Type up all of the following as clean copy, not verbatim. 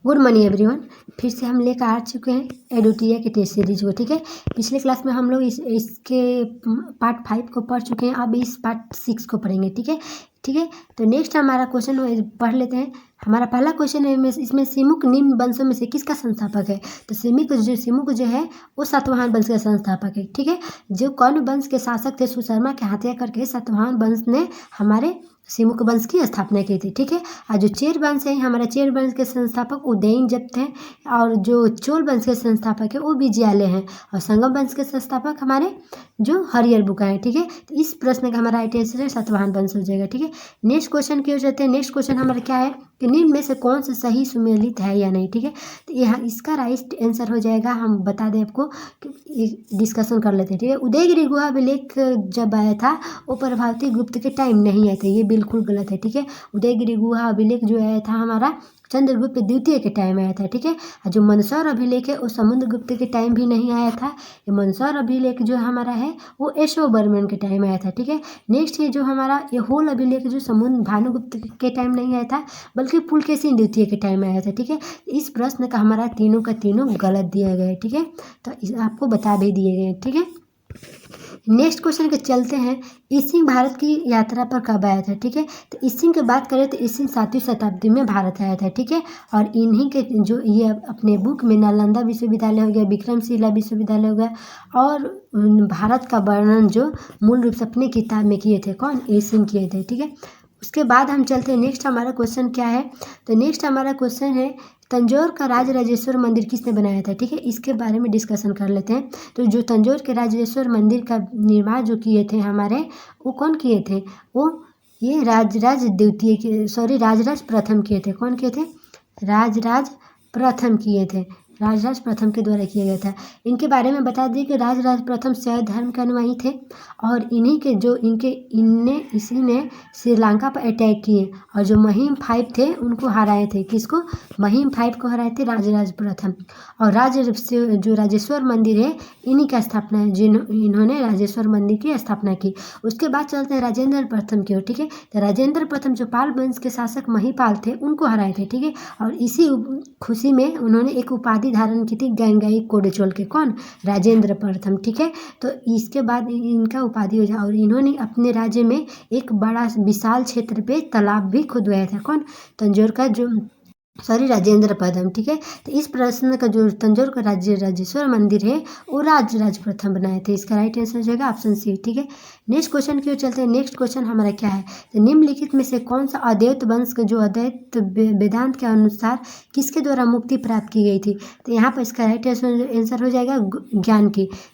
Good morning everyone. फिर से हम लेकर आ चुके हैं एडुटिया के टेस्ट सीरीज को। ठीक है, पिछले क्लास में हम लोग इसके पार्ट 5 को पढ़ चुके हैं। अब इस पार्ट 6 को पढ़ेंगे। ठीक है, तो नेक्स्ट हमारा क्वेश्चन पढ़ लेते हैं। हमारा पहला क्वेश्चन है, इसमें सिमुक निम्न वंशों में से किसका संस्थापक है? तो सिमुक जो है वो सातवाहन वंश का संस्थापक है। ठीक है, जो कौन वंश के शासक थे? सुशर्मा के हत्या करके सातवाहन वंश ने हमारे सिमुक वंश की स्थापना की थी। ठीक है, और जो चेर वंश है, हमारा चेर वंश के संस्थापक उदयन थे, और जो चोल वंश के संस्थापक है वो विजयालय हैं, और संगम वंश के संस्थापक हमारे जो हरिहरबुका है। ठीक है, तो इस प्रश्न का हमारा राइट आंसर सातवाहन वंश हो जाएगा। ठीक है, नेक्स्ट क्वेश्चन की ओर चलते हैं। नेक्स्ट क्वेश्चन हमारा क्या है कि निम्न में से कौन सा सही सुमेलित है या नहीं? ठीक है, तो यहाँ इसका राइट आंसर हो जाएगा, हम बता दें आपको, डिस्कशन कर लेते हैं। ठीक है, उदयगिरि गुहा अभिलेख जब आया था वो प्रभावती गुप्त के टाइम नहीं आए थे, ये बिल्कुल गलत है। ठीक है, उदयगिरि गुहा अभिलेख जो आया था हमारा चंद्रगुप्त द्वितीय के टाइम आया था। ठीक है, जो मंदसौर अभिलेख है वो समुद्रगुप्त के टाइम भी नहीं आया था। ये मंदसौर अभिलेख जो हमारा है वो अशोकवर्मन के टाइम आया था। ठीक है, नेक्स्ट है जो हमारा ये होल अभिलेख जो भानुगुप्त के टाइम नहीं आया था, बल्कि पुलकेशिन द्वितीय के टाइम आया था। ठीक है, इस प्रश्न का हमारा तीनों का तीनों गलत दिया गया है। ठीक है, तो आपको बता भी दिए गए। ठीक है, नेक्स्ट क्वेश्चन के चलते हैं। ईसिंग भारत की यात्रा पर कब आया था? ठीक है, तो ईसिंग की बात करें तो ईसिंग 7वीं शताब्दी में भारत आया था। ठीक है, और इन्हीं के जो ये अपने बुक में नालंदा विश्वविद्यालय हो गया, विक्रमशिला विश्वविद्यालय हो गया, और भारत का वर्णन जो मूल रूप से अपनी किताब में किए थे, कौन? ईसिंग किए थे। ठीक है, उसके बाद हम चलते हैं। नेक्स्ट हमारा क्वेश्चन क्या है? तो नेक्स्ट हमारा क्वेश्चन है, तंजौर का राजराजेश्वर मंदिर किसने बनाया था? ठीक है, इसके बारे में डिस्कशन कर लेते हैं। तो जो तंजौर के राजराजेश्वर मंदिर का निर्माण जो किए थे हमारे, वो कौन किए थे? वो ये राजराज प्रथम किए थे। कौन किए थे? राजराज प्रथम किए थे। राजराज प्रथम के द्वारा किया गया था। इनके बारे में बता दिए कि राजराज प्रथम शैव धर्म के अनुयायी थे, और इसी ने श्रीलंका पर अटैक किए, और जो महिम 5 थे उनको हराए थे। किसको? महिम 5 को हराए थे राजराज प्रथम। और जो राजेश्वर मंदिर है इन्हीं का स्थापना है, इन्होंने राजेश्वर मंदिर की स्थापना की। उसके बाद चलते हैं राजेंद्र प्रथम की ओर। ठीक है, तो राजेंद्र प्रथम जो पाल वंश के शासक महिपाल थे उनको हराए थे। ठीक है, और इसी खुशी में उन्होंने एक उपाधि धारण की थी, गंगाई कोडेचोल के। कौन? राजेंद्र प्रथम। ठीक है, तो इसके बाद इनका उपाधि हो जाए, और इन्होंने अपने राज्य में एक बड़ा विशाल क्षेत्र पे तालाब भी खुदवाया था। कौन? तंजौर का राजेंद्र प्रथम। ठीक है, तो इस प्रश्न का जो तंजौर का राजेश्वर मंदिर है वो राजराज प्रथम बनाए थे। इसका राइट आंसर हो जाएगा ऑप्शन सी। ठीक है, नेक्स्ट क्वेश्चन की ओर चलते हैं। नेक्स्ट क्वेश्चन हमारा क्या है? तो निम्नलिखित में से कौन सा अद्वैत वंश का जो अद्वैत वेदांत के अनुसार किसके द्वारा मुक्ति प्राप्त की गई थी? तो यहाँ पर इसका राइट आंसर हो जाएगा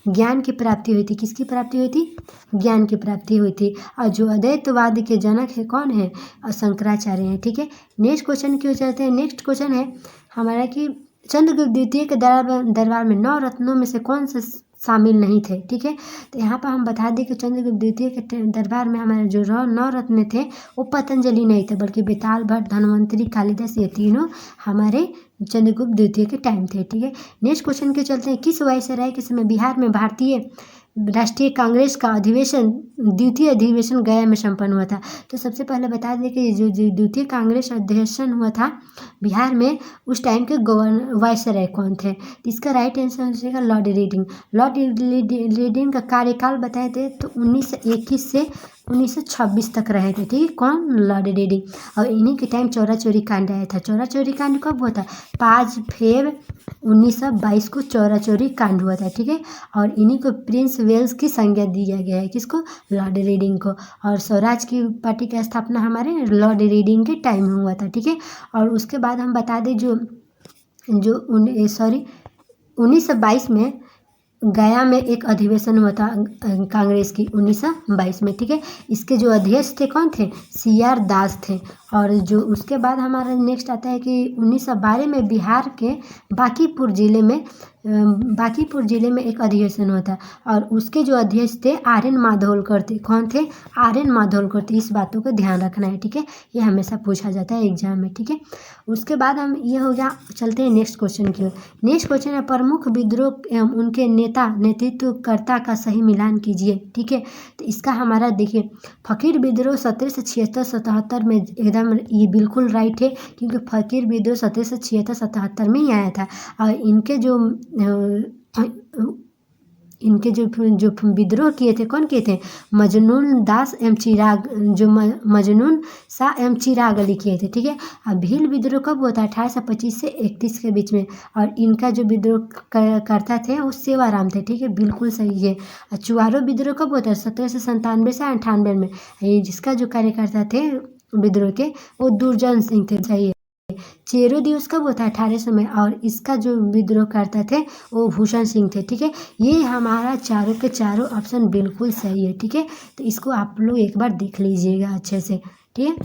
ज्ञान की प्राप्ति हुई थी। किसकी प्राप्ति हुई थी? ज्ञान की प्राप्ति हुई थी। और जो अद्वैतवाद के जनक है कौन है? शंकराचार्य हैं। ठीक है, नेक्स्ट क्वेश्चन की ओर चलते हैं। नेक्स्ट क्वेश्चन है हमारा कि चंद्रगुप्त द्वितीय के दरबार में 9 रत्नों में से कौन से शामिल नहीं थे? ठीक है, तो यहाँ पर हम बता दें कि चंद्रगुप्त द्वितीय के दरबार में हमारे जो 9 रत्न थे वो पतंजलि नहीं थे, बल्कि बेताल भट्ट, धन्वंतरी, कालिदास, ये तीनों हमारे चंद्रगुप्त द्वितीय के टाइम थे। ठीक है, नेक्स्ट क्वेश्चन के चलते हैं। किस वायसराय के समय बिहार में भारतीय राष्ट्रीय कांग्रेस का द्वितीय अधिवेशन गया में संपन्न हुआ था? तो सबसे पहले बता दें कि जो द्वितीय कांग्रेस अधिवेशन हुआ था बिहार में, उस टाइम के वायसराय कौन थे? इसका राइट आंसर हो जाएगा लॉर्ड रीडिंग। लॉर्ड रीडिंग का कार्यकाल बताए थे तो 1921 से 1926 तक रहे थे। ठीक है, कौन? Lord reading. और इन्हीं के टाइम चौरा चोरी कांड आया था। चौरा चोरी कांड कब हुआ था? 5 फरवरी 1922 को चौरा चोरी कांड हुआ था। ठीक है, और इन्हीं को प्रिंस वेल्स की संज्ञा दिया गया है। किसको? लॉर्ड रीडिंग को। और स्वराज की पार्टी की स्थापना हमारे लॉर्ड रीडिंग के टाइम में हुआ था। ठीक है, और उसके बाद हम बता दें 1922 में गया में एक अधिवेशन हुआ था कांग्रेस की 1922 में। ठीक है, इसके जो अध्यक्ष थे कौन थे? CR दास थे। और जो उसके बाद हमारा नेक्स्ट आता है कि 1912 में बिहार के बांकीपुर जिले में एक अधिवेशन हुआ था, और उसके जो अध्यक्ष थे RN माधोलकर थे। कौन थे? RN माधोलकर थे। इस बातों का ध्यान रखना है। ठीक है, ये हमेशा पूछा जाता है एग्जाम में। ठीक है, उसके बाद हम ये हो गया, चलते हैं नेक्स्ट क्वेश्चन की ओर। नेक्स्ट क्वेश्चन है प्रमुख विद्रोह एवं उनके नेतृत्वकर्ता का सही मिलान कीजिए। ठीक है, तो इसका हमारा देखिए, फकीर विद्रोह 1776-77 में एकदम प्रथम ये बिल्कुल राइट है, क्योंकि फ़कीर विद्रोह 1776-77 में ही आया था। और इनके जो विद्रोह किए थे, कौन किए थे? मजनून दास एवं चिराग, जो मजनून शाह एवं चिराग अली किए थे, ठीक है। अब भील विद्रोह कब हुआ था? 1825 से 31 के बीच में। और इनका जो विद्रोह करता थे वो सेवाराम थे, ठीक है, बिल्कुल सही है। और चुआरो विद्रोह कब हुआ था? 1797 से 98 में। ये जिसका जो कार्यकर्ता थे विद्रोह के वो दुर्जन सिंह थे, सही है। चेरो दिवस कब होता है? 1800 में। और इसका जो विद्रोह करते थे वो भूषण सिंह थे, ठीक है। ये हमारा चारों के चारों ऑप्शन बिल्कुल सही है, ठीक है। तो इसको आप लोग एक बार देख लीजिएगा अच्छे से, ठीक है।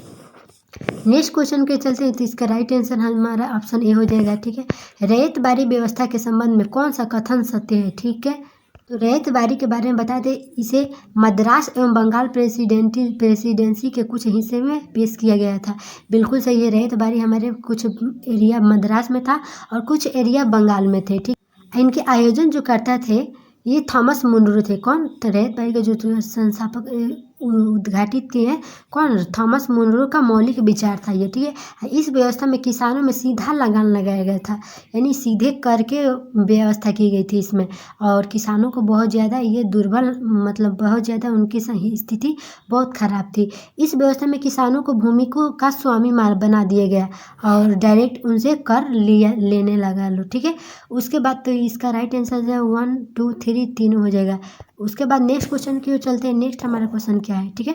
नेक्स्ट क्वेश्चन के चलते हैं, तो इसका राइट आंसर हमारा ऑप्शन ए हो जाएगा, ठीक है। रैयत बाड़ी व्यवस्था के संबंध में कौन सा कथन सत्य है? ठीक है, तो रैयत बाड़ी के बारे में बता दें, इसे मद्रास एवं बंगाल प्रेसिडेंसी के कुछ हिस्से में पेश किया गया था। बिल्कुल सही है, रैयत बाड़ी हमारे कुछ एरिया मद्रास में था और कुछ एरिया बंगाल में थे, ठीक। इनके आयोजन जो करता थे ये थॉमस मुनरो थे। कौन? तो रैयत बाड़ी के जो संस्थापक उद्घाटित किए हैं, कौन? थॉमस मुनरो का मौलिक विचार था ये, ठीक है। इस व्यवस्था में किसानों में सीधा लगान लगाया गया था, यानी सीधे कर के व्यवस्था की गई थी इसमें। और किसानों को बहुत ज़्यादा ये दुर्बल, मतलब बहुत ज़्यादा उनकी स्थिति बहुत ख़राब थी। इस व्यवस्था में किसानों को भूमि को का स्वामी बना दिया गया और डायरेक्ट उनसे कर लेने लगा लो, ठीक है। उसके बाद तो इसका राइट आंसर जो है 1 2 3 तीनों हो जाएगा। उसके बाद नेक्स्ट क्वेश्चन की ओर चलते हैं। नेक्स्ट हमारा क्वेश्चन क्या है, ठीक है।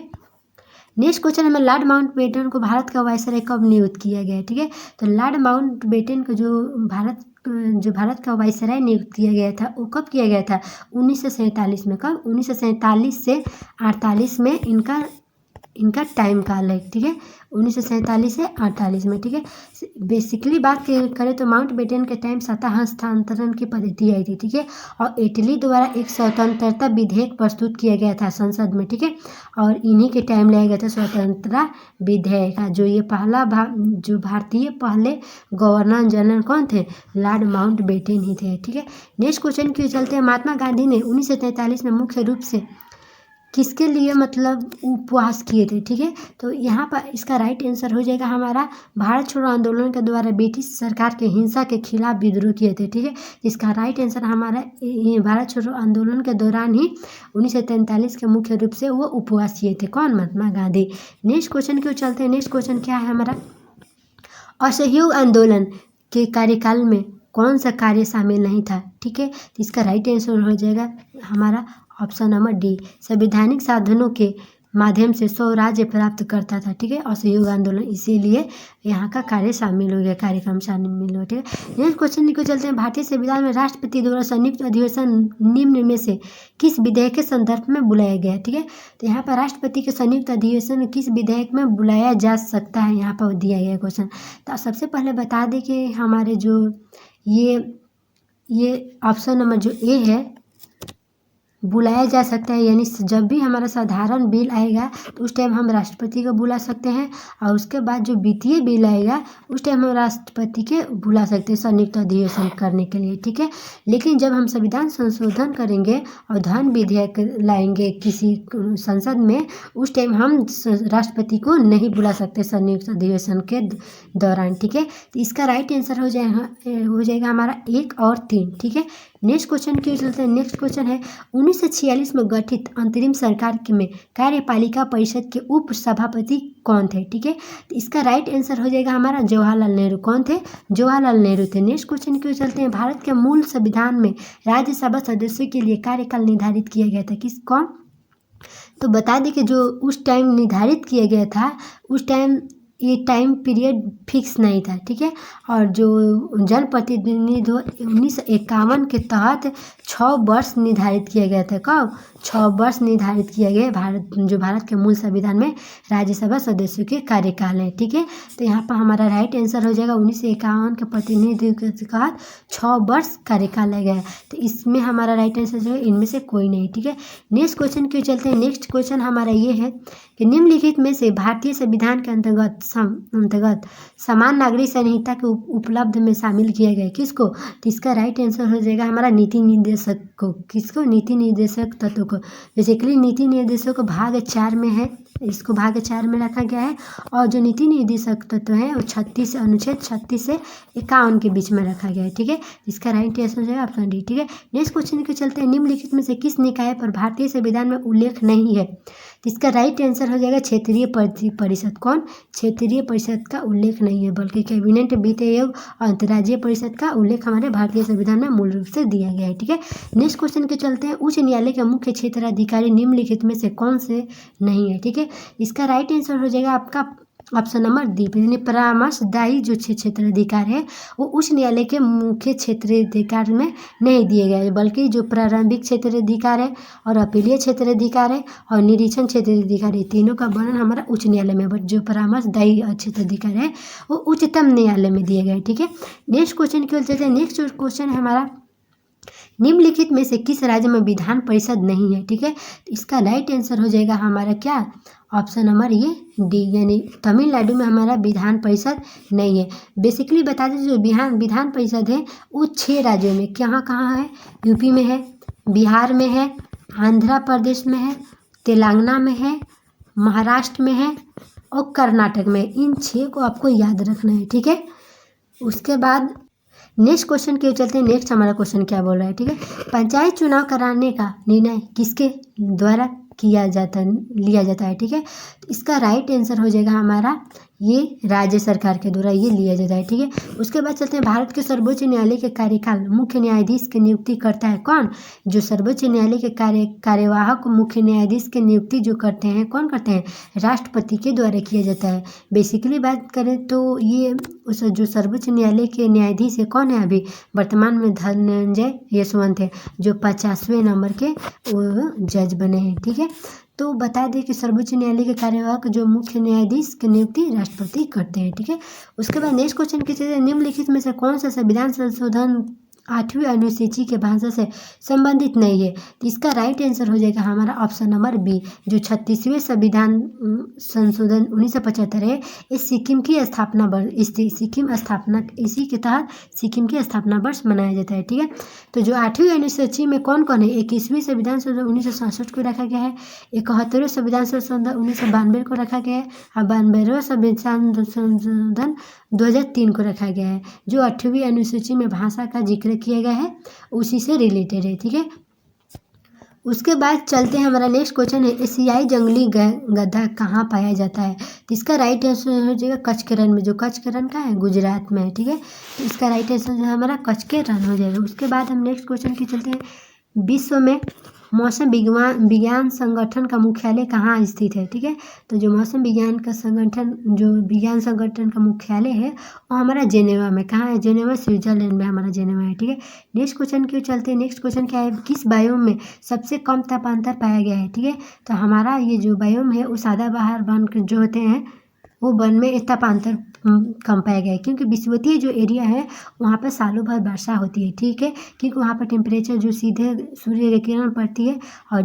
नेक्स्ट क्वेश्चन हमें लॉर्ड माउंटबेटन को भारत का वायसराय कब नियुक्त किया गया है, ठीक है। तो लॉर्ड माउंटबेटन को जो भारत का वायसराय नियुक्त किया गया था वो कब किया गया था? 1947 में। कब? 1947 से 48 में इनका टाइम काल है, ठीक है। 1947 से 48 में, ठीक है। बेसिकली बात करें तो माउंटबेटन के टाइम सत्ता हस्तांतरण की पद्धति आई थी, ठीक है। और इटली द्वारा एक स्वतंत्रता विधेयक प्रस्तुत किया गया था संसद में, ठीक है। और इन्हीं के टाइम लाया गया था स्वतंत्रता विधेयक। जो ये जो भारतीय पहले गवर्नर जनरल कौन थे? लॉर्ड माउंटबेटन ही थे, ठीक है। नेक्स्ट क्वेश्चन की चलते हैं। महात्मा गांधी ने 1943 में मुख्य रूप से किसके लिए मतलब उपवास किए थे, ठीक है। तो यहाँ पर इसका राइट आंसर हो जाएगा हमारा भारत छोड़ो आंदोलन के द्वारा ब्रिटिश सरकार के हिंसा के खिलाफ विद्रोह किए थे, ठीक है। इसका राइट आंसर हमारा भारत छोड़ो आंदोलन के दौरान ही 1943 के मुख्य रूप से वो उपवास किए थे। कौन? महात्मा गांधी। नेक्स्ट क्वेश्चन क्यों चलते हैं। नेक्स्ट क्वेश्चन क्या है हमारा? असहयोग आंदोलन के कार्यकाल में कौन सा कार्य शामिल नहीं था, ठीक है। तो इसका राइट आंसर हो जाएगा हमारा ऑप्शन नंबर डी, संवैधानिक साधनों के माध्यम से स्वराज्य प्राप्त करता था, ठीक है। असहयोग आंदोलन, इसीलिए यहाँ का कार्य शामिल हो गया, कार्यक्रम शामिल हो, ठीक है। नेक्स्ट क्वेश्चन को चलते हैं। भारतीय संविधान में राष्ट्रपति द्वारा संयुक्त अधिवेशन निम्न में से किस विधेयक के संदर्भ में बुलाया गया, ठीक है। तो यहाँ पर राष्ट्रपति के संयुक्त अधिवेशन किस विधेयक में बुलाया जा सकता है, यहाँ पर दिया गया क्वेश्चन। तो सबसे पहले बता दें कि हमारे जो ये ऑप्शन नंबर जो ए है, बुलाया जा सकता है, यानी जब भी हमारा साधारण बिल आएगा तो उस टाइम हम राष्ट्रपति को बुला सकते हैं। और उसके बाद जो वित्तीय बिल आएगा उस टाइम हम राष्ट्रपति के बुला सकते हैं संयुक्त अधिवेशन करने के लिए, ठीक है। लेकिन जब हम संविधान संशोधन करेंगे और धन विधेयक लाएंगे किसी संसद में, उस टाइम हम राष्ट्रपति को नहीं बुला सकते संयुक्त अधिवेशन के दौरान, ठीक है। तो इसका राइट आंसर हो जाएगा हमारा 1 और 3, ठीक है। नेक्स्ट क्वेश्चन की चलते हैं। नेक्स्ट क्वेश्चन है 1946 में गठित अंतरिम सरकार में कार्यपालिका परिषद के उप सभापति कौन थे, ठीक है। तो इसका राइट आंसर हो जाएगा हमारा जवाहरलाल नेहरू। कौन थे? जवाहरलाल नेहरू थे। नेक्स्ट क्वेश्चन की चलते हैं। भारत के मूल संविधान में राज्यसभा सदस्यों के लिए कार्यकाल निर्धारित किया गया था, कौन? तो बता दें कि जो उस टाइम निर्धारित किया गया था उस टाइम ये टाइम पीरियड फिक्स नहीं था, ठीक है। और जो जनप्रतिनिधि 1951 के तहत 6 वर्ष निर्धारित किया गया था। कब? 6 वर्ष निर्धारित किया गया भारत के मूल संविधान में राज्यसभा सदस्यों के कार्यकाल है, ठीक है। तो यहाँ पर हमारा राइट आंसर हो जाएगा 1951 के प्रतिनिधि के तहत 6 वर्ष कार्यकाल है गया। तो इसमें हमारा राइट आंसर जो है इनमें से कोई नहीं, ठीक है। नेक्स्ट क्वेश्चन क्यों चलते हैं। नेक्स्ट क्वेश्चन हमारा ये है कि निम्नलिखित में से भारतीय संविधान के अंतर्गत समान नागरिक संहिता के उपलब्ध में शामिल किया गया किसको? तो इसका राइट आंसर हो जाएगा हमारा नीति निर्देशक को। किसको? नीति निर्देशक तत्व को। बेसिकली नीति निर्देशक भाग 4 में है इसको भाग 4 में रखा गया है। और जो नीति निर्देशक तत्व हैं वो 36 अनुच्छेद 36 से 51 के बीच में रखा गया है। ठीक है, इसका राइट आंसर हो जाएगा ऑप्शन डी। ठीक है, नेक्स्ट क्वेश्चन के चलते हैं, निम्नलिखित में से किस निकाय पर भारतीय संविधान में उल्लेख नहीं है? तो इसका राइट आंसर हो जाएगा क्षेत्रीय परिषद। कौन? क्षेत्रीय परिषद का उल्लेख नहीं है, बल्कि कैबिनेट, वित्त आयोग और अंतर्राज्यीय परिषद का उल्लेख हमारे भारतीय संविधान में मूल रूप से दिया गया है। ठीक है, नेक्स्ट क्वेश्चन के चलते हैं, उच्च न्यायालय के मुख्य क्षेत्राधिकारी निम्नलिखित में से कौन से नहीं है? ठीक है, इसका राइट आंसर हो जाएगा आपका ऑप्शन नंबर डी। यानी परामर्शदायी जो क्षेत्राधिकार है वो उच्च न्यायालय के मुख्य क्षेत्राधिकार में नहीं दिए गए, बल्कि जो प्रारंभिक क्षेत्राधिकार है और अपीलीय क्षेत्राधिकार है और निरीक्षण क्षेत्राधिकार है, तीनों का वर्णन हमारा उच्च न्यायालय में, बट जो परामर्शदायी क्षेत्राधिकार है वो उच्चतम न्यायालय में दिए गए। ठीक है, नेक्स्ट क्वेश्चन की ओर चलते हैं। नेक्स्ट क्वेश्चन है हमारा, निम्नलिखित में से किस राज्य में विधान परिषद नहीं है? ठीक है, इसका राइट आंसर हो जाएगा हमारा क्या? ऑप्शन नंबर ये डी, यानी तमिलनाडु में हमारा विधान परिषद नहीं है। बेसिकली बता दें, जो विधान परिषद है वो 6 राज्यों में, कहाँ है? यूपी में है, बिहार में है, आंध्र प्रदेश में है, तेलंगाना में है, महाराष्ट्र में है और कर्नाटक में। इन 6 को आपको याद रखना है। ठीक है, उसके बाद नेक्स्ट क्वेश्चन के चलते हैं। नेक्स्ट हमारा क्वेश्चन क्या बोल रहा है? ठीक है, पंचायत चुनाव कराने का निर्णय किसके द्वारा लिया जाता है? ठीक है, इसका राइट आंसर हो जाएगा हमारा ये राज्य सरकार के द्वारा ये लिया जाता है। ठीक है, उसके बाद चलते हैं, भारत के सर्वोच्च न्यायालय के कार्यकाल मुख्य न्यायाधीश की नियुक्ति करता है कौन? जो सर्वोच्च न्यायालय के कार्यवाहक मुख्य न्यायाधीश की नियुक्ति जो करते हैं, कौन करते हैं? राष्ट्रपति के द्वारा किया जाता है। बेसिकली बात करें तो ये उस जो सर्वोच्च न्यायालय के न्यायाधीश है कौन है अभी वर्तमान में? धनंजय यशवंत है, जो 50वें नंबर के वो जज बने हैं। ठीक है, तो बता दें कि सर्वोच्च न्यायालय के कार्यवाहक जो मुख्य न्यायाधीश की नियुक्ति राष्ट्रपति करते हैं। ठीक है, उसके बाद नेक्स्ट क्वेश्चन की चीज़, निम्नलिखित में से कौन सा संविधान संशोधन 8वीं अनुसूची के भाषा से संबंधित नहीं है? तो इसका राइट आंसर हो जाएगा हमारा ऑप्शन नंबर बी, जो 36वें संविधान संशोधन 1975 है। इस सिक्किम की स्थापना वर्ष इसी के तहत सिक्किम की स्थापना वर्ष मनाया जाता है। ठीक है, तो जो 8वीं अनुसूची में कौन कौन है? 21वीं संविधान संशोधन 1967 को रखा गया है, 71वें संविधान संशोधन 1992 को रखा गया है और 92वें संविधान संशोधन 2003 को रखा गया है। जो 8वीं अनुसूची में भाषा का जिक्र किया गया है उसी से रिलेटेड है। ठीक है, उसके बाद चलते हैं, हमारा नेक्स्ट क्वेश्चन है, एशियाई जंगली गधा कहाँ पाया जाता है? तो इसका राइट आंसर हो जाएगा कच्छ के रण में, जो कच्छ के रण का है गुजरात में है। ठीक है, तो इसका राइट आंसर हमारा कच्छ के रण हो जाएगा। उसके बाद हम नेक्स्ट क्वेश्चन की चलते हैं, विश्व में मौसम विज्ञान संगठन का मुख्यालय कहाँ स्थित है? ठीक है, तो जो मौसम विज्ञान संगठन का मुख्यालय है वो हमारा जेनेवा में, कहाँ है? जेनेवा स्विट्जरलैंड में हमारा जेनेवा है। ठीक है, नेक्स्ट क्वेश्चन क्यों चलते हैं। नेक्स्ट क्वेश्चन क्या है, किस बायोम में सबसे कम तापांतर पाया गया है? ठीक है, तो हमारा ये जो बायोम है वो सदाबहार वन जो होते हैं वो वन में तापांतर कम पाया गया है, क्योंकि विषुवतीय जो एरिया है वहाँ पर सालों भर वर्षा होती है। ठीक है, क्योंकि वहाँ पर टेम्परेचर जो सीधे सूर्य किरण पड़ती है और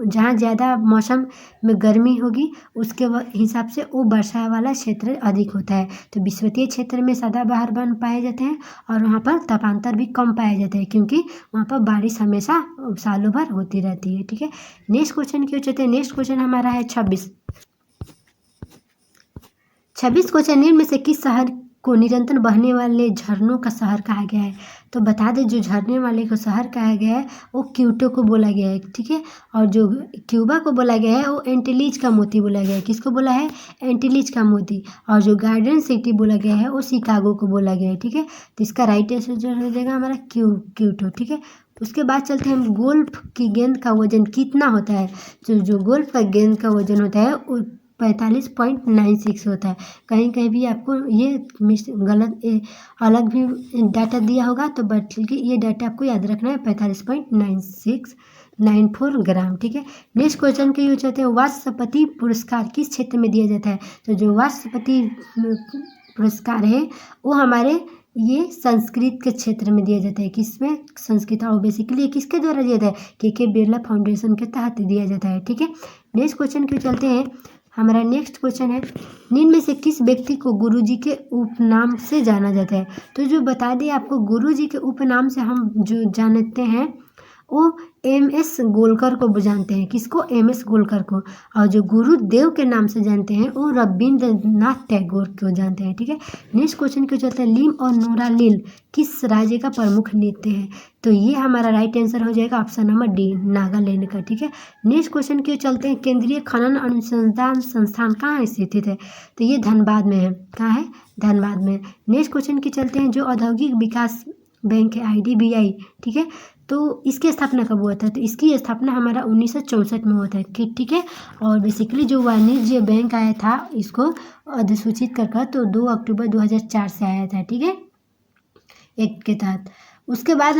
जहाँ ज़्यादा मौसम में गर्मी होगी उसके हिसाब से वो वर्षा वाला क्षेत्र अधिक होता है। तो विषुवतीय क्षेत्र में सदाबहार वन पाए जाते हैं और वहाँ पर तापांतर भी कम पाया जाता है, क्योंकि वहाँ पर बारिश हमेशा सालों भर होती रहती है। ठीक है, नेक्स्ट क्वेश्चन क्यों चलते हैं। नेक्स्ट क्वेश्चन हमारा है 26 क्वेश्चन, निम्न में से किस शहर को निरंतर बहने वाले झरनों का शहर कहा गया है? तो बता दें, जो झरने वाले को शहर कहा गया है वो क्योटो को बोला गया है। ठीक है, और जो क्यूबा को बोला गया है वो एंटीलीज का मोती बोला गया है। किसको बोला है? एंटीलीज का मोती। और जो गार्डन सिटी बोला गया है वो शिकागो को बोला गया है। ठीक है, तो इसका राइट आंसर हो जाएगा हमारा क्यूटो। ठीक है, उसके बाद चलते हैं हम, गोल्फ की गेंद का वजन कितना होता है? जो गोल्फ का गेंद का वजन होता है वो 45.96 होता है। कहीं भी आपको ये अलग भी डाटा दिया होगा, तो बल्कि ये डाटा आपको याद रखना है, 45.9694 ग्राम। ठीक है, नेक्स्ट क्वेश्चन के यूज होते हैं, वाचस्पति पुरस्कार किस क्षेत्र में दिया जाता है? तो जो वाचस्पति पुरस्कार है वो हमारे ये संस्कृत के क्षेत्र में दिया जाता है। किसमें? संस्कृत। और बेसिकली किसके द्वारा दिया जाता है? के बिरला फाउंडेशन के तहत दिया जाता है। ठीक है, नेक्स्ट क्वेश्चन क्यों चलते हैं, हमारा नेक्स्ट क्वेश्चन है, निम्न में से किस व्यक्ति को गुरुजी के उपनाम से जाना जाता है? तो जो बता दें आपको, गुरुजी के उपनाम से हम जो जानते हैं वो MS गोलकर को जानते हैं। किसको? MS गोलकर को। और जो गुरुदेव के नाम से जानते हैं वो रविंद्रनाथ टैगोर को जानते हैं। ठीक है। नेक्स्ट क्वेश्चन क्यों चलते हैं, लीम और नूरालील किस राज्य का प्रमुख नृत्य है? तो ये हमारा राइट आंसर हो जाएगा ऑप्शन नंबर डी, नागालैंड का। ठीक है। नेक्स्ट क्वेश्चन क्यों चलते हैं, केंद्रीय खनन अनुसंधान संस्थान कहाँ स्थित है? तो ये धनबाद में है। कहाँ है? धनबाद में। नेक्स्ट क्वेश्चन की चलते हैं, जो औद्योगिक विकास बैंक है IDBI, ठीक है, तो इसकी स्थापना कब हुआ था? तो इसकी स्थापना हमारा 1964 में हुआ था। ठीक है। और बेसिकली जो वाणिज्य बैंक आया था इसको अधिसूचित कर तो 2 अक्टूबर 2004 से आया था। ठीक है, एक्ट के तहत। उसके बाद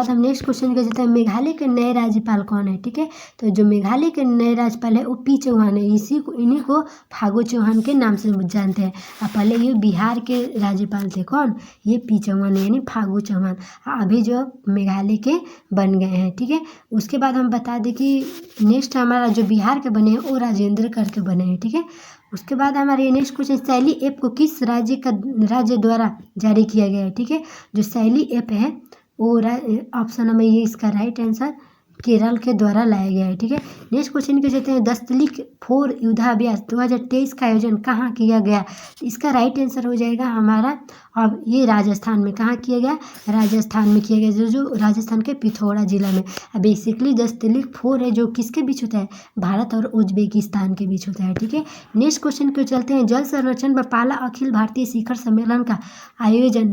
हम नेक्स्ट क्वेश्चन के जाते हैं, मेघालय के नए राज्यपाल कौन है? ठीक है। तो जो मेघालय के नए राज्यपाल है वो पी चौहान है। इन्हीं को फागू चौहान के नाम से जानते हैं। और पहले ये बिहार के राज्यपाल थे। कौन? ये पी चौहान यानी फागू चौहान। अभी जो मेघालय के बन गए हैं। ठीक है। उसके बाद हम बता दें कि नेक्स्ट हमारा जो बिहार के बने हैं वो राजेंद्र करके बने हैं। ठीक है। उसके बाद हमारे नेक्स्ट क्वेश्चन, शैली ऐप को किस राज्य द्वारा जारी किया गया है? ठीक है। जो शैली ऐप है वो ऑप्शन नंबर ये इसका राइट आंसर केरल के द्वारा लाया गया है। ठीक है। नेक्स्ट क्वेश्चन के कहते हैं, दस्तलिक 4 युद्धाभ्यास 2023 का आयोजन कहाँ किया गया? इसका राइट आंसर हो जाएगा हमारा, अब ये राजस्थान में। कहाँ किया गया? राजस्थान में किया गया, जो राजस्थान के पिथौरा जिला में। बेसिकली दस्तलिक 4 है जो किसके बीच होता है? भारत और उज्बेकिस्तान के बीच होता है। ठीक है। नेक्स्ट क्वेश्चन को चलते हैं, जल संरक्षण पर पहला अखिल भारतीय शिखर सम्मेलन का आयोजन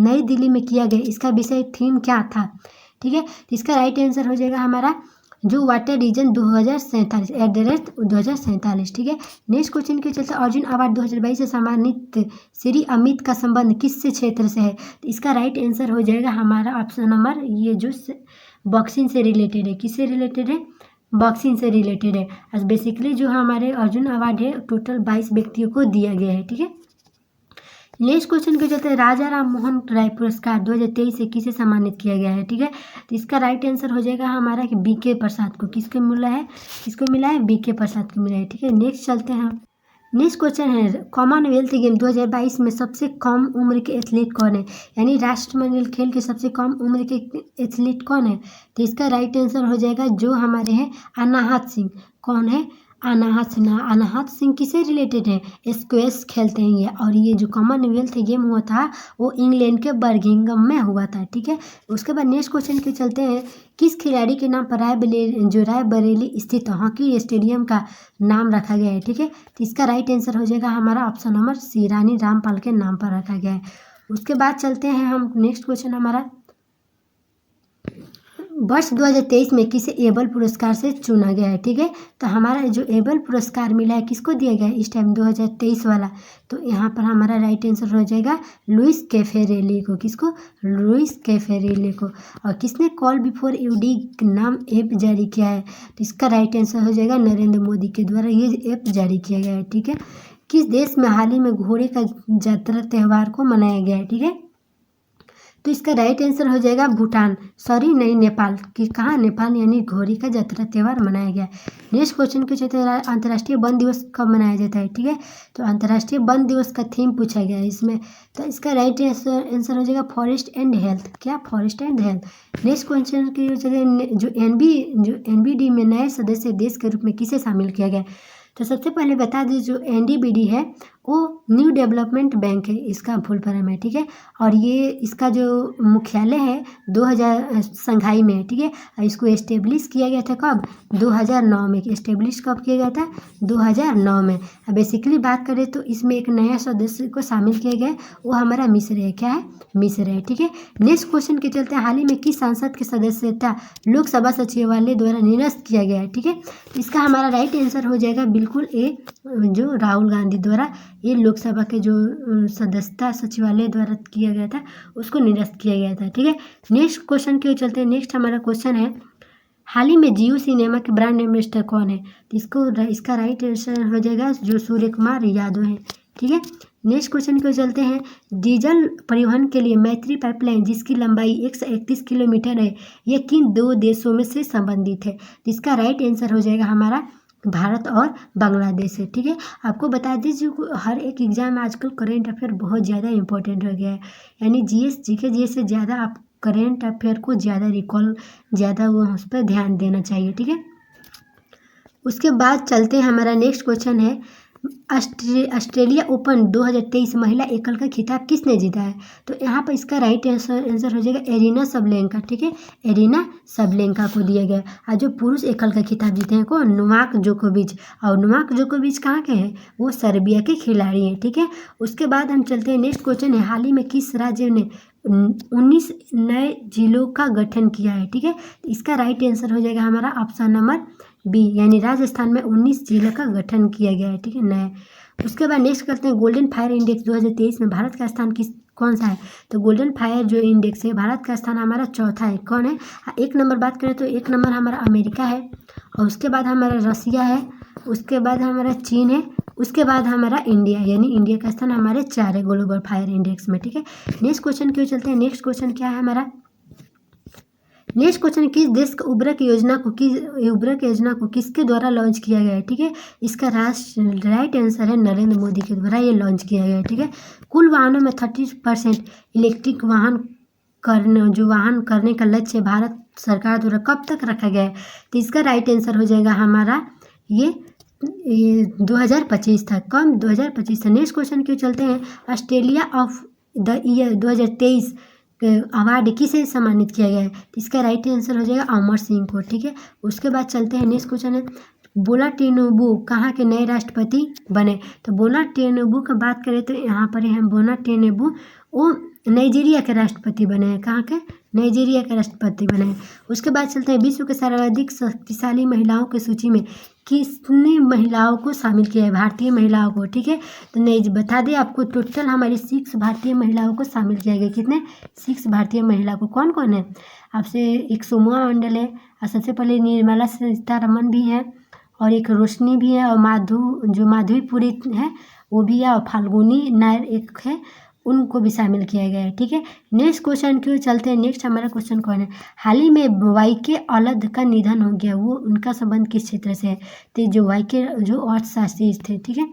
नई दिल्ली में किया गया। इसका विषय थीम क्या था? ठीक है। तो इसका राइट आंसर हो जाएगा हमारा जो वाटर रीजन 2047 ठीक है। नेक्स्ट क्वेश्चन के चलते, अर्जुन अवार्ड 2022 से सम्मानित श्री अमित का संबंध किस क्षेत्र से है? तो इसका राइट आंसर हो जाएगा हमारा ऑप्शन नंबर ये जो बॉक्सिंग से रिलेटेड है। किससे रिलेटेड है? बॉक्सिंग से रिलेटेड है। आज बेसिकली जो हमारे अर्जुन अवार्ड है टोटल 22 व्यक्तियों को दिया गया है। ठीक है। नेक्स्ट क्वेश्चन के चलते, राजा राम मोहन राय पुरस्कार 2023 से किसे सम्मानित किया गया है? ठीक है। तो इसका राइट आंसर हो जाएगा हमारा कि BK प्रसाद को। किसको मिला है? BK प्रसाद को मिला है। ठीक है। नेक्स्ट चलते हैं, नेक्स्ट क्वेश्चन है, कॉमनवेल्थ गेम 2022 में सबसे कम उम्र के एथलीट कौन है? यानी राष्ट्रमंडल खेल के सबसे कम उम्र के एथलीट कौन है? तो इसका राइट आंसर हो जाएगा जो हमारे हैं अनाहत सिंह। कौन है? अनाहत सिंह किसे रिलेटेड है? स्क्वैश खेलते हैं ये। और ये जो कॉमनवेल्थ गेम हुआ था वो इंग्लैंड के बर्मिंघम में हुआ था। ठीक है। उसके बाद नेक्स्ट क्वेश्चन के चलते हैं, किस खिलाड़ी के नाम पर रायबरेली स्थित हॉकी स्टेडियम का नाम रखा गया है? ठीक है। तो इसका राइट आंसर हो जाएगा हमारा option number C, Rani Rampal के नाम पर रखा गया है। उसके बाद चलते हैं हम नेक्स्ट क्वेश्चन हमारा, वर्ष 2023 में किसे एबल पुरस्कार से चुना गया है? ठीक है। तो हमारा जो एबल पुरस्कार मिला है किसको दिया गया है इस टाइम 2023 वाला? तो यहाँ पर हमारा राइट आंसर हो जाएगा लुइस कैफेरेली को। किसको? लुइस कैफेरेली को। और किसने कॉल बिफोर यूडी नाम ऐप जारी किया है? तो इसका राइट आंसर हो जाएगा नरेंद्र मोदी के द्वारा ये ऐप जारी किया गया है। ठीक है। किस देश में हाल ही में घोड़े का जात्रा त्यौहार को मनाया गया है? ठीक है। तो इसका राइट आंसर हो जाएगा भूटान, नेपाल कि कहाँ? नेपाल यानी घोड़ी का जत्रा त्यौहार मनाया गया। नेक्स्ट क्वेश्चन के चलते, अंतर्राष्ट्रीय वन दिवस कब मनाया जाता है? ठीक है। तो अंतर्राष्ट्रीय वन दिवस का थीम पूछा गया है इसमें। तो इसका राइट आंसर हो जाएगा फॉरेस्ट एंड हेल्थ। क्या? Forest and health. Next question की जो NBD में नए सदस्य देश के रूप में किसे शामिल किया गया? तो सबसे पहले बता दें जो NDBD है वो न्यू डेवलपमेंट बैंक है, इसका फुल फॉर्म है। ठीक है। और ये इसका जो मुख्यालय है 2000 संघाई में है। ठीक है। और इसको एस्टेब्लिश किया गया था कब? 2009 में। एस्टेब्लिश कब किया गया था? 2009 में। बेसिकली बात करें तो इसमें एक नया सदस्य को शामिल किया गया है, वो हमारा मिस्र है। क्या है? मिस्र है। ठीक है। नेक्स्ट क्वेश्चन के चलते, हाल ही में किस सांसद की सदस्यता लोकसभा सचिवालय द्वारा निरस्त किया गया है? ठीक है। इसका हमारा राइट आंसर हो जाएगा बिल्कुल ए, जो राहुल गांधी द्वारा ये लोकसभा के जो सदस्यता सचिवालय द्वारा किया गया था उसको निरस्त किया गया था। ठीक है। नेक्स्ट क्वेश्चन के चलते, नेक्स्ट हमारा क्वेश्चन है, हाल ही में जियो सिनेमा के ब्रांड एम्बेसडर कौन है? तो इसका राइट आंसर हो जाएगा जो सूर्य कुमार यादव है। ठीक है। नेक्स्ट क्वेश्चन को चलते हैं, डीजल परिवहन के लिए मैत्री पाइपलाइन जिसकी लंबाई 131 किलोमीटर है यह किन 2 देशों में से संबंधित है? इसका राइट आंसर हो जाएगा हमारा भारत और बांग्लादेश है। ठीक है। आपको बता दीजिए हर एक एग्जाम में आजकल करेंट अफेयर बहुत ज़्यादा इंपॉर्टेंट हो गया है, यानी GS GK से ज़्यादा आप करेंट अफेयर को ज़्यादा वो उस पर ध्यान देना चाहिए, ठीक है। उसके बाद चलते हैं, हमारा नेक्स्ट क्वेश्चन है ऑस्ट्रेलिया ओपन 2023 महिला एकल का खिताब किसने जीता है? तो यहाँ पर इसका राइट आंसर हो जाएगा एरिना सबलेंका, ठीक है। एरिना सबलेंका को दिया गया। और जो पुरुष एकल का खिताब जीते हैं कौन? नोवाक जोकोविच। और नोवाक जोकोविच कहाँ के हैं? वो सर्बिया के खिलाड़ी हैं, ठीक है। उसके बाद हम चलते हैं, नेक्स्ट क्वेश्चन है हाल ही में किस राज्य ने 19 नए जिलों का गठन किया है, ठीक है। इसका राइट आंसर हो जाएगा हमारा ऑप्शन नंबर बी, यानी राजस्थान में 19 जिलों का गठन किया गया है, ठीक है, नए। उसके बाद नेक्स्ट करते हैं गोल्डन फायर इंडेक्स 2023 में भारत का स्थान कौन सा है? तो गोल्डन फायर जो इंडेक्स है भारत का स्थान हमारा चौथा है। कौन है? एक नंबर बात करें तो एक नंबर हमारा अमेरिका है, और उसके बाद हमारा रसिया है, उसके बाद हमारा चीन है, उसके बाद हमारा इंडिया, यानी इंडिया का स्थान हमारे 4 है ग्लोबल फायर इंडेक्स में, ठीक है। नेक्स्ट क्वेश्चन क्यों चलते हैं, नेक्स्ट क्वेश्चन क्या है हमारा? नेक्स्ट क्वेश्चन किस देश का उर्वरक योजना को किसके द्वारा लॉन्च किया गया है, ठीक है। इसका राइट आंसर है नरेंद्र मोदी के द्वारा ये लॉन्च किया गया है, ठीक है। कुल वाहनों में 30% इलेक्ट्रिक वाहन करने का लक्ष्य भारत सरकार द्वारा कब तक रखा गया है? तो इसका राइट आंसर हो जाएगा हमारा ये 2025 तक। कम 2025 तक। नेक्स्ट क्वेश्चन क्यों चलते हैं, Australia of the year 2023 award किसे सम्मानित किया गया है? इसका राइट आंसर हो जाएगा अमर सिंह को, ठीक है। उसके बाद चलते हैं, नेक्स्ट क्वेश्चन है बोला टिनुबू कहाँ के नए राष्ट्रपति बने? तो बोला टिनुबू की बात करें तो यहाँ पर हम बोला टिनुबू वो नाइजीरिया के राष्ट्रपति बने हैं। कहाँ के? नाइजीरिया के राष्ट्रपति बने हैं। उसके बाद चलते हैं विश्व के सर्वाधिक शक्तिशाली महिलाओं की सूची में किसने महिलाओं को शामिल किया है? भारतीय महिलाओं को, ठीक है। तो नहीं बता दें आपको, टोटल हमारी 6 भारतीय महिलाओं को शामिल किया गया। कितने? 6 भारतीय महिला को। कौन कौन है? आपसे एक सोमुआ मंडल है, और सबसे पहले निर्मला सीतारमन भी है, और एक रोशनी भी है, और माधवी पुरी है वो भी है, और फाल्गुनी नायर एक है, उनको भी शामिल किया गया है, ठीक है। नेक्स्ट क्वेश्चन क्यों चलते हैं, नेक्स्ट हमारा क्वेश्चन कौन है? हाल ही में वाईके औलद का निधन हो गया, वो उनका संबंध किस क्षेत्र से है? तो जो वाईके जो अर्थशास्त्री थे, ठीक है,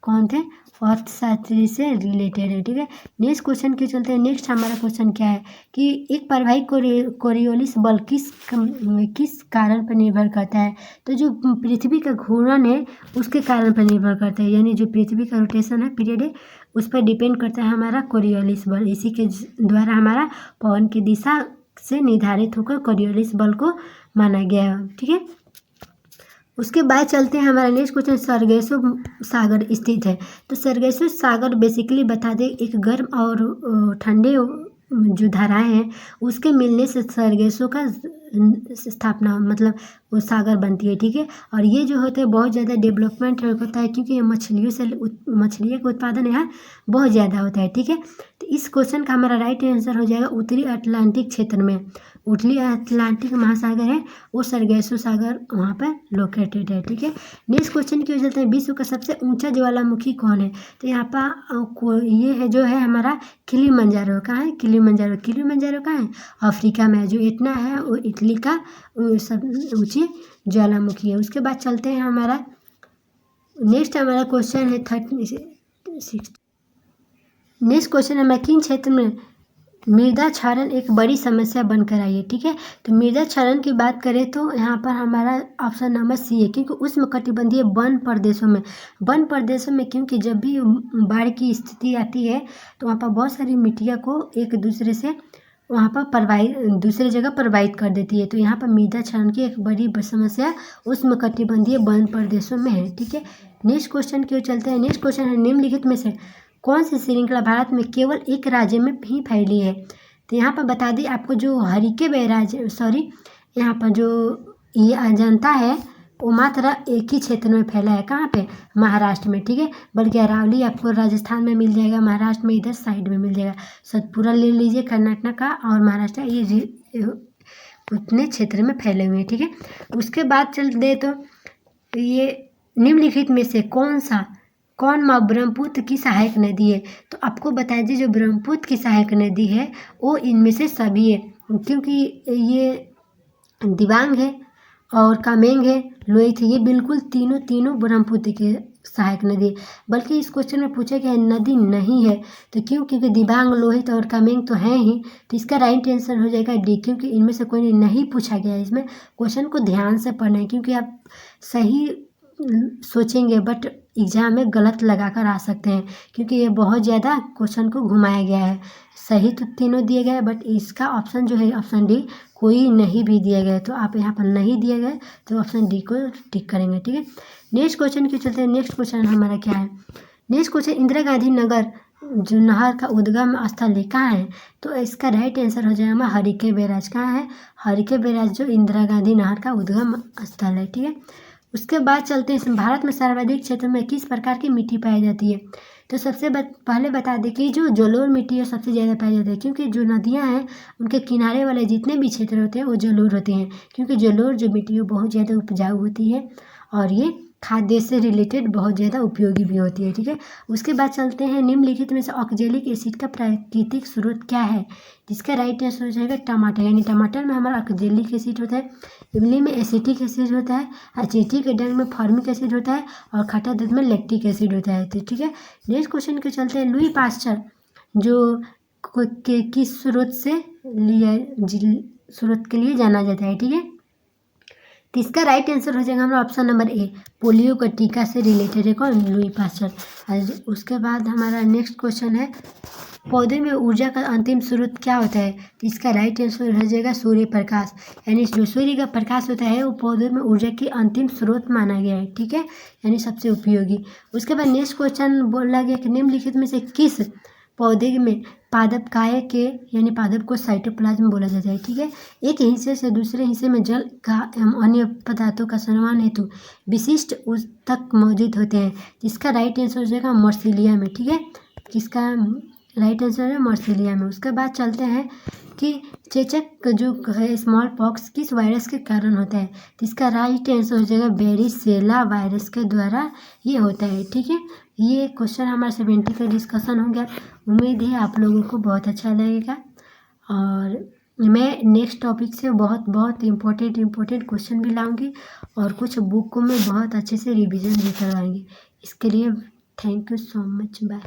कौन थे? अर्थशास्त्री से रिलेटेड है, ठीक है। नेक्स्ट क्वेश्चन क्यों चलते हैं, नेक्स्ट हमारा क्वेश्चन क्या है कि एक परिवाही कोरियोलिस बल किस कारण पर निर्भर करता है? तो जो पृथ्वी का घूर्णन है उसके कारण पर निर्भर करता है, यानी जो पृथ्वी का रोटेशन है पीरियड है उस पर डिपेंड करता है हमारा कोरियोलिस बल। इसी के द्वारा हमारा पवन की दिशा से निर्धारित होकर कोरियोलिस बल को माना गया है, ठीक है। उसके बाद चलते हैं, हमारा नेक्स्ट क्वेश्चन सरगेसो सागर स्थित है। तो सरगेसो सागर बेसिकली बता दें एक गर्म और ठंडे जो धाराएं हैं उसके मिलने से सरगेसो का स्थापना मतलब वो सागर बनती है, ठीक है। और ये जो होते हैं बहुत ज़्यादा डेवलपमेंट होता है क्योंकि मछलियों का उत्पादन यहाँ बहुत ज़्यादा होता है, ठीक है। तो इस क्वेश्चन का हमारा राइट आंसर हो जाएगा उत्तरी अटलांटिक क्षेत्र में, उत्तरी अटलांटिक महासागर है वो सरगेसो सागर वहाँ पर लोकेटेड है, ठीक है। नेक्स्ट क्वेश्चन क्यों चलते हैं, विश्व का सबसे ऊंचा ज्वालामुखी कौन है? तो यहाँ पर ये है जो है हमारा किलिमंजारो। कहाँ है? किलिमंजारो कहाँ है? अफ्रीका में है। जो इतना है वो इटली का सब ऊंची ज्वालामुखी है। उसके बाद चलते हैं, हमारा नेक्स्ट हमारा क्वेश्चन है 36। नेक्स्ट क्वेश्चन है किन क्षेत्र में मृदा क्षरण एक बड़ी समस्या बनकर आई है, ठीक है। तो मृदा क्षरण की बात करें तो यहाँ पर हमारा ऑप्शन नंबर सी है, क्योंकि उष्णकटिबंधीय वन प्रदेशों में क्योंकि जब भी बाढ़ की स्थिति आती है तो वहाँ पर बहुत सारी मिट्टियाँ को एक दूसरे से वहाँ पर दूसरी जगह प्रवाहित कर देती है। तो यहाँ पर मृदा क्षरण की एक बड़ी समस्या उष्णकटिबंधीय वन प्रदेशों में है, ठीक है। नेक्स्ट क्वेश्चन क्यों चलते हैं, नेक्स्ट क्वेश्चन है निम्नलिखित में से कौन सी श्रृंखला भारत में केवल एक राज्य में ही फैली है? तो यहाँ पर बता दें आपको, जो हरिके बैराज यहाँ पर जो ये अजंता है वो मात्र एक ही क्षेत्र में फैला है। कहाँ पे? महाराष्ट्र में, ठीक है। बल्कि अरावली आपको राजस्थान में मिल जाएगा, महाराष्ट्र में इधर साइड में मिल जाएगा। सतपुरा ले लीजिए कर्नाटक का, और महाराष्ट्र ये उतने क्षेत्र में फैले हुए हैं, ठीक है। उसके बाद चल दे तो ये निम्नलिखित में से कौन माँ ब्रह्मपुत्र की सहायक नदी है? तो आपको बता दीजिए जो ब्रह्मपुत्र की सहायक नदी है वो इनमें से सभी है, क्योंकि ये दिबांग है और कामेंग है, लोहित है, ये बिल्कुल तीनों ब्रह्मपुत्र के सहायक नदी है, बल्कि इस क्वेश्चन में पूछा गया है नदी नहीं है। तो क्यों? क्योंकि दिबांग, लोहित और कामेंग तो हैं ही। तो इसका राइट आंसर हो जाएगा डी, क्योंकि इनमें से कोई नहीं पूछा गया है। इसमें क्वेश्चन को ध्यान से पढ़ना है, क्योंकि आप सही सोचेंगे बट एग्जाम में गलत लगा कर आ सकते हैं, क्योंकि ये बहुत ज़्यादा क्वेश्चन को घुमाया गया है। सही तो तीनों दिए गए, बट इसका ऑप्शन जो है ऑप्शन डी कोई नहीं भी दिया गया है। तो आप यहाँ पर नहीं दिए गए तो ऑप्शन डी को टिक करेंगे, ठीक है। नेक्स्ट क्वेश्चन के चलते हैं। नेक्स्ट क्वेश्चन हमारा क्या है? नेक्स्ट क्वेश्चन, इंदिरा गांधी नगर जो नहर का उद्गम स्थल है कहाँ है? तो इसका राइट आंसर हो जाएगा हरिके बैराज। कहाँ है? हरिके बैराज जो इंदिरा गांधी नहर का उद्गम स्थल है, ठीक है। उसके बाद चलते हैं, भारत में सर्वाधिक क्षेत्र में किस प्रकार की मिट्टी पाई जाती है? तो सबसे पहले बता दें कि जो जलोढ़ मिट्टी है सबसे ज़्यादा पाई जाती है, क्योंकि जो नदियां हैं उनके किनारे वाले जितने भी क्षेत्र होते हैं वो जलोढ़ होते हैं, क्योंकि जलोढ़ जो मिट्टी है वो बहुत ज़्यादा उपजाऊ होती है और ये खाद्य से रिलेटेड बहुत ज़्यादा उपयोगी भी होती है, ठीक है। उसके बाद चलते हैं, निम्नलिखित में से ऑक्जेलिक एसिड का प्राकृतिक स्रोत क्या है? जिसका राइट आंसर हो जाएगा टमाटर, यानी टमाटर में हमारा ऑक्जेलिक एसिड होता है, इमली में एसिटिक एसिड होता है, अचेटिक डंग में फॉर्मिक एसिड होता है और खट्टा दूध में लैक्टिक एसिड होता है। तो ठीक है, नेक्स्ट क्वेश्चन के चलते हैं। लुई पास्चर जो किस स्रोत से स्रोत के लिए जाना जाता है, ठीक है। तो इसका राइट आंसर हो जाएगा हमारा ऑप्शन नंबर ए, पोलियो का टीका से रिलेटेड है कौन? Louis Pasteur. उसके बाद हमारा नेक्स्ट क्वेश्चन है, पौधे में ऊर्जा का अंतिम स्रोत क्या होता है? तो इसका राइट आंसर हो जाएगा सूर्य प्रकाश, यानी जो सूर्य का प्रकाश होता है वो पौधे में ऊर्जा की अंतिम स्रोत माना गया है, ठीक है, यानी सबसे उपयोगी। उसके बाद नेक्स्ट क्वेश्चन बोला गया कि निम्नलिखित में से किस पौधे में पादप काय के यानी पादप को साइटोप्लाज्म बोला जाता है, ठीक है। एक हिस्से से दूसरे हिस्से में जल का एवं अन्य पदार्थों का संवहन हेतु विशिष्ट ऊतक मौजूद होते हैं, जिसका राइट आंसर हो जाएगा मर्सिलिया में, ठीक है। किसका राइट आंसर है? मर्सिलिया में। उसके बाद चलते हैं कि चेचक जो है स्मॉल पॉक्स किस वायरस के कारण होता है? तो इसका राइट आंसर हो जाएगा वेरिसेला वायरस के द्वारा ये होता है, ठीक है। ये क्वेश्चन हमारा 70 का डिस्कशन हो गया। उम्मीद है आप लोगों को बहुत अच्छा लगेगा और मैं नेक्स्ट टॉपिक से बहुत इम्पोर्टेंट क्वेश्चन भी लाऊंगी और कुछ बुक को मैं बहुत अच्छे से रिवीजन भी करवाएंगी। इसके लिए thank you so much, bye.